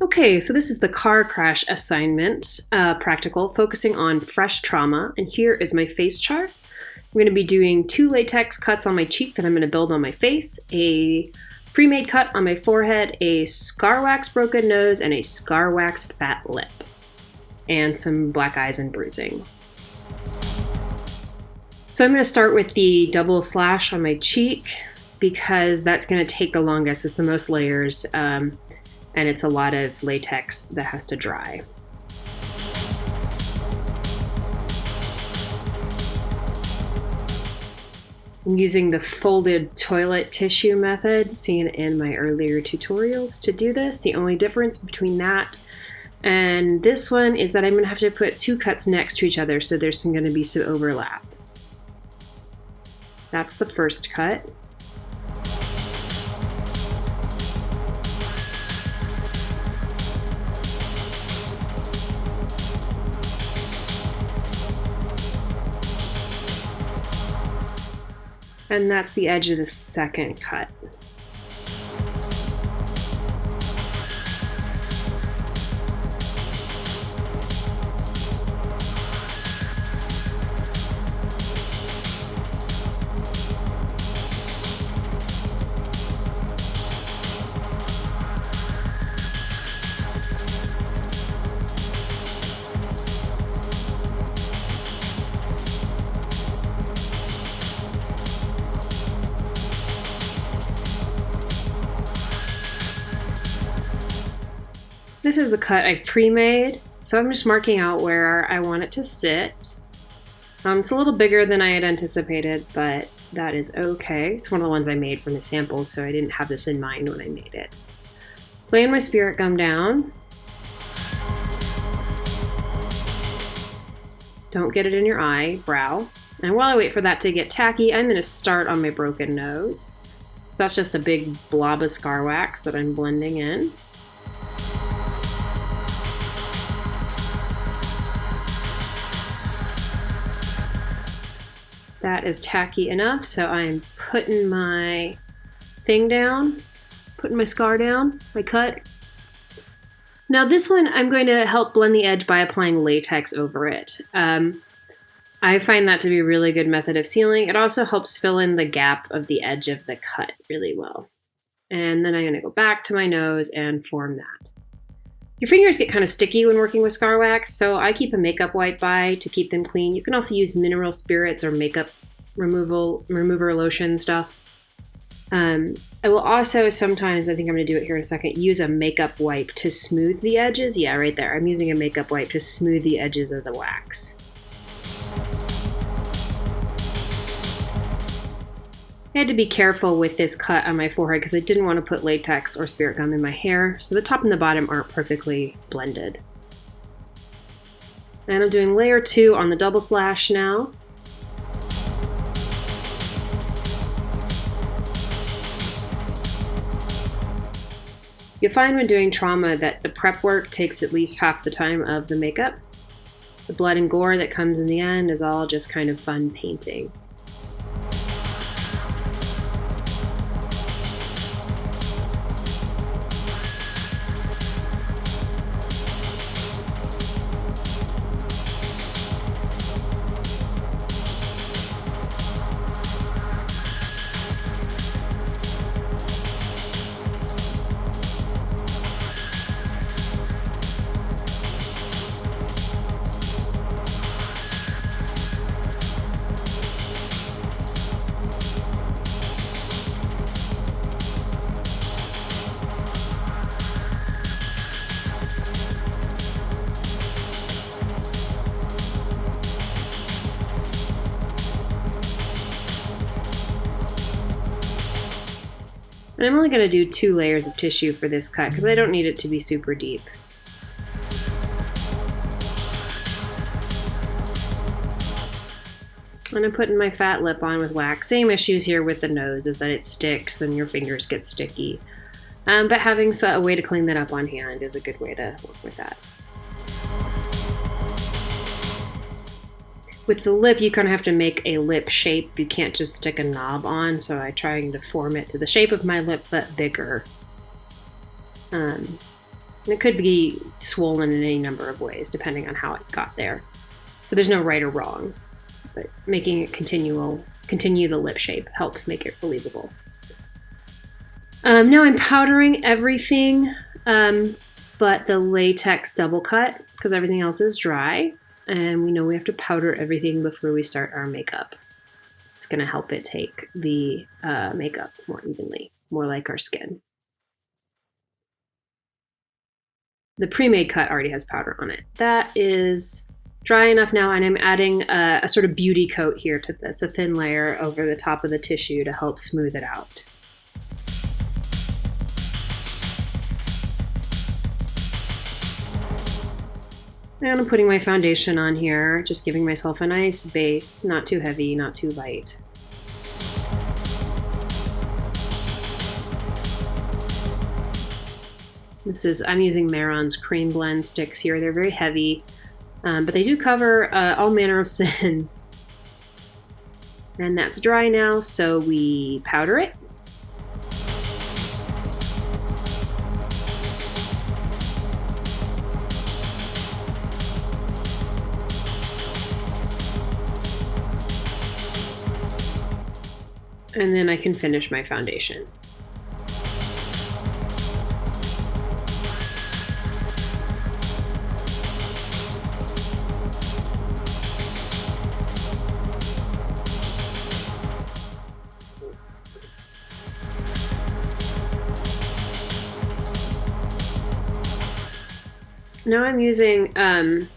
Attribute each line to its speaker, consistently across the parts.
Speaker 1: Okay, so this is the car crash assignment, practical, focusing on fresh trauma. And here is my face chart. I'm going to be doing 2 latex cuts on my cheek that I'm going to build on my face, a pre-made cut on my forehead, a scar wax broken nose, and a scar wax fat lip, and some black eyes and bruising. So I'm going to start with the double slash on my cheek because that's going to take the longest. It's the most layers. And it's a lot of latex that has to dry. I'm using the folded toilet tissue method seen in my earlier tutorials to do this. The only difference between that and this one is that I'm going to have to put 2 cuts next to each other, so there's going to be some overlap. That's the first cut. And that's the edge of the second cut. This is the cut I pre-made, so I'm just marking out where I want it to sit. It's a little bigger than I had anticipated, but that is okay. It's one of the ones I made from the samples, so I didn't have this in mind when I made it. Laying my spirit gum down. Don't get it in your eye, brow. And while I wait for that to get tacky, I'm going to start on my broken nose. That's just a big blob of scar wax that I'm blending in. That is tacky enough, so I'm putting my thing down, putting my scar down, my cut. Now this one, I'm going to help blend the edge by applying latex over it. I find that to be a really good method of sealing. It also helps fill in the gap of the edge of the cut really well. And then I'm going to go back to my nose and form that. Your fingers get kind of sticky when working with scar wax, so I keep a makeup wipe by to keep them clean. You can also use mineral spirits or makeup remover lotion stuff. I will also sometimes, I think I'm going to do it here in a second, use a makeup wipe to smooth the edges. Yeah, right there. I'm using a makeup wipe to smooth the edges of the wax. I had to be careful with this cut on my forehead because I didn't want to put latex or spirit gum in my hair, so the top and the bottom aren't perfectly blended. And I'm doing layer 2 on the double slash now. You'll find when doing trauma that the prep work takes at least half the time of the makeup. The blood and gore that comes in the end is all just kind of fun painting. And I'm only going to do 2 layers of tissue for this cut because I don't need it to be super deep. And I'm putting my fat lip on with wax. Same issues here with the nose, is that it sticks and your fingers get sticky. But having a way to clean that up on hand is a good way to work with that. With the lip, you kind of have to make a lip shape. You can't just stick a knob on, so I'm trying to form it to the shape of my lip, but bigger. And it could be swollen in any number of ways, depending on how it got there. So there's no right or wrong, but making it continue the lip shape helps make it believable. Now I'm powdering everything but the latex double cut, because everything else is dry, and we know we have to powder everything before we start our makeup. It's going to help it take the makeup more evenly, more like our skin. The pre-made cut already has powder on it. That is dry enough now, and I'm adding a sort of beauty coat here to this, a thin layer over the top of the tissue to help smooth it out. And I'm putting my foundation on here, just giving myself a nice base, not too heavy, not too light. I'm using Mehron's Cream Blend sticks here. They're very heavy, but they do cover all manner of sins. And that's dry now, so we powder it. And then I can finish my foundation. Now I'm using, I'm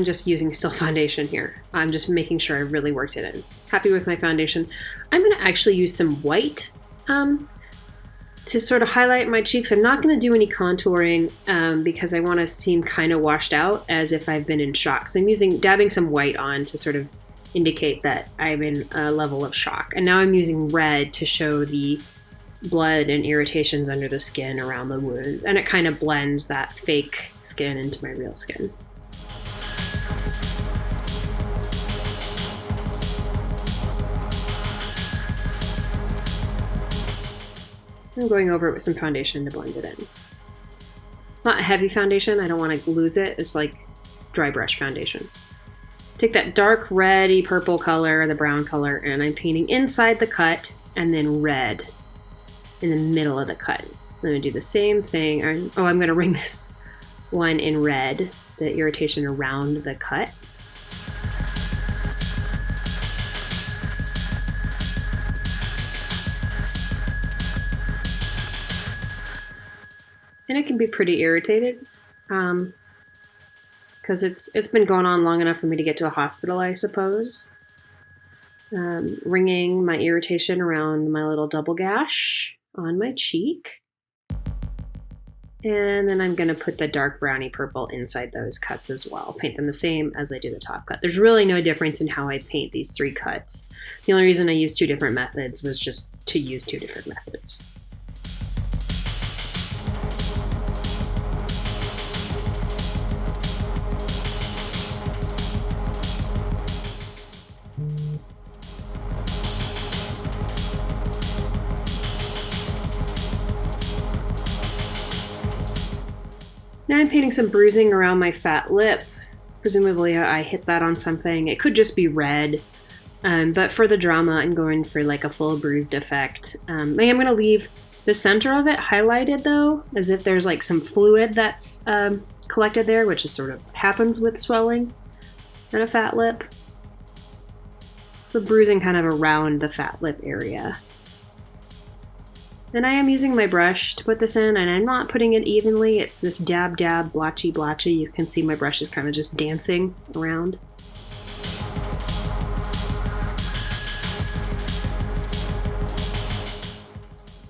Speaker 1: just using still foundation here. I'm just making sure I really worked it in. Happy with my foundation. I'm gonna actually use some white to sort of highlight my cheeks. I'm not gonna do any contouring because I wanna seem kind of washed out as if I've been in shock. So I'm dabbing some white on to sort of indicate that I'm in a level of shock. And now I'm using red to show the blood and irritations under the skin around the wounds, and it kind of blends that fake skin into my real skin. I'm going over it with some foundation to blend it in. Not a heavy foundation, I don't want to lose it. It's like dry brush foundation. Take that dark reddy purple color, the brown color, and I'm painting inside the cut and then red in the middle of the cut. I'm going to do the same thing. I'm going to ring this one in red, the irritation around the cut. And it can be pretty irritated because it's been going on long enough for me to get to a hospital, I suppose. Ringing my irritation around my little double gash on my cheek. And then I'm going to put the dark browny purple inside those cuts as well. Paint them the same as I do the top cut. There's really no difference in how I paint these 3 cuts. The only reason I used 2 different methods was just to use 2 different methods. Now I'm painting some bruising around my fat lip. Presumably I hit that on something. It could just be red, but for the drama I'm going for like a full bruised effect. I am going to leave the center of it highlighted though, as if there's like some fluid that's collected there, which is sort of what happens with swelling and a fat lip. So bruising kind of around the fat lip area. And I am using my brush to put this in, and I'm not putting it evenly. It's this dab, dab, blotchy, blotchy. You can see my brush is kind of just dancing around.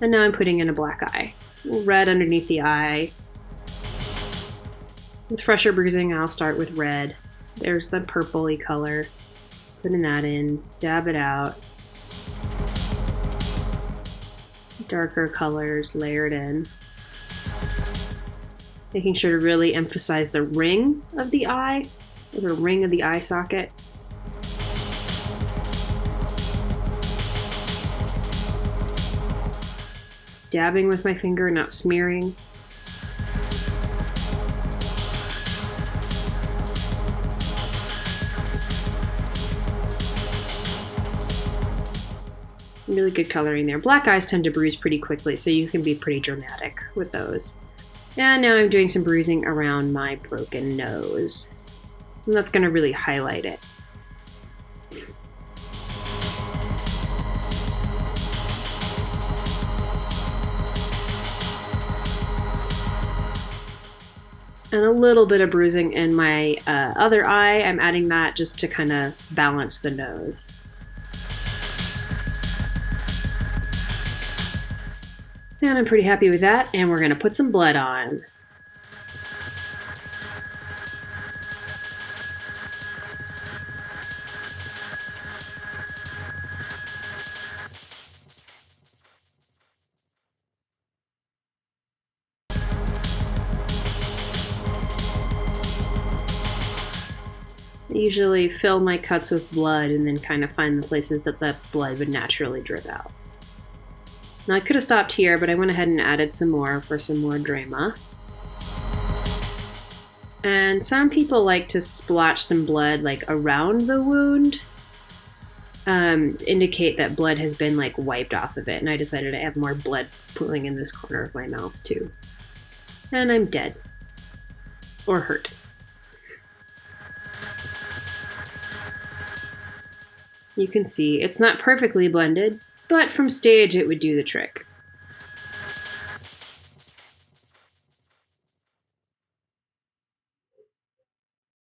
Speaker 1: And now I'm putting in a black eye. Red underneath the eye. With fresher bruising, I'll start with red. There's the purpley color. Putting that in, dab it out. Darker colors layered in. Making sure to really emphasize the ring of the eye, or the ring of the eye socket. dabbing with my finger, not smearing. Really good coloring there. Black eyes tend to bruise pretty quickly, so you can be pretty dramatic with those. And now I'm doing some bruising around my broken nose. And that's going to really highlight it. And a little bit of bruising in my other eye. I'm adding that just to kind of balance the nose. And I'm pretty happy with that, and we're going to put some blood on. I usually fill my cuts with blood and then kind of find the places that the blood would naturally drip out. Now I could have stopped here, but I went ahead and added some more for some more drama. And some people like to splotch some blood like around the wound to indicate that blood has been like wiped off of it. And I decided I have more blood pooling in this corner of my mouth too. And I'm dead. Or hurt. You can see it's not perfectly blended, but from stage it would do the trick.